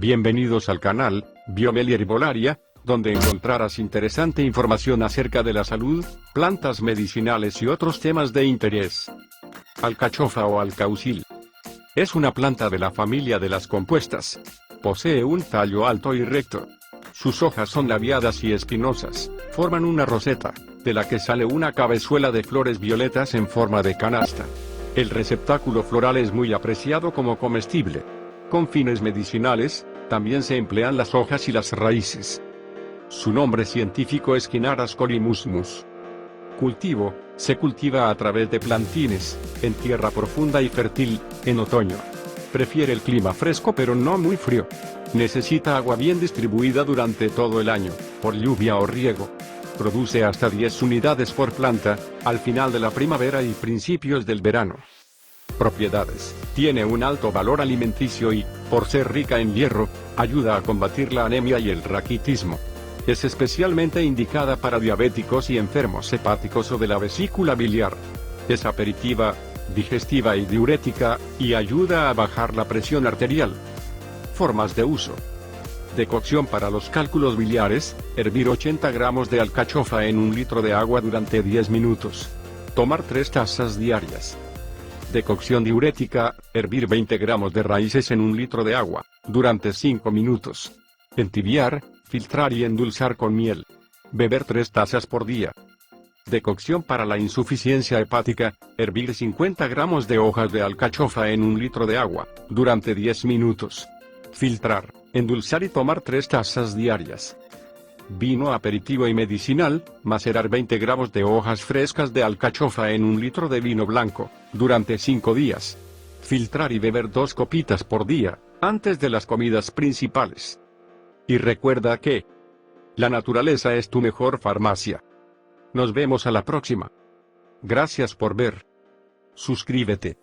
Bienvenidos al canal, Biomelia Herbolaria, donde encontrarás interesante información acerca de la salud, plantas medicinales y otros temas de interés. Alcachofa o alcaucil. Es una planta de la familia de las compuestas. Posee un tallo alto y recto. Sus hojas son labiadas y espinosas, forman una roseta, de la que sale una cabezuela de flores violetas en forma de canasta. El receptáculo floral es muy apreciado como comestible. Con fines medicinales, también se emplean las hojas y las raíces. Su nombre científico es Quinaras corimusmus. Cultivo: se cultiva a través de plantines, en tierra profunda y fértil, en otoño. Prefiere el clima fresco pero no muy frío. Necesita agua bien distribuida durante todo el año, por lluvia o riego. Produce hasta 10 unidades por planta, al final de la primavera y principios del verano. Propiedades: tiene un alto valor alimenticio y, por ser rica en hierro, ayuda a combatir la anemia y el raquitismo. Es especialmente indicada para diabéticos y enfermos hepáticos o de la vesícula biliar. Es aperitiva, digestiva y diurética, y ayuda a bajar la presión arterial. Formas de uso. Decocción para los cálculos biliares: hervir 80 gramos de alcachofa en 1 litro de agua durante 10 minutos. Tomar 3 tazas diarias. Decocción diurética: hervir 20 gramos de raíces en 1 litro de agua, durante 5 minutos. Entibiar, filtrar y endulzar con miel. Beber 3 tazas por día. Decocción para la insuficiencia hepática: hervir 50 gramos de hojas de alcachofa en 1 litro de agua, durante 10 minutos. Filtrar, endulzar y tomar 3 tazas diarias. Vino aperitivo y medicinal: macerar 20 gramos de hojas frescas de alcachofa en 1 litro de vino blanco, durante 5 días. Filtrar y beber 2 copitas por día, antes de las comidas principales. Y recuerda que la naturaleza es tu mejor farmacia. Nos vemos a la próxima. Gracias por ver. Suscríbete.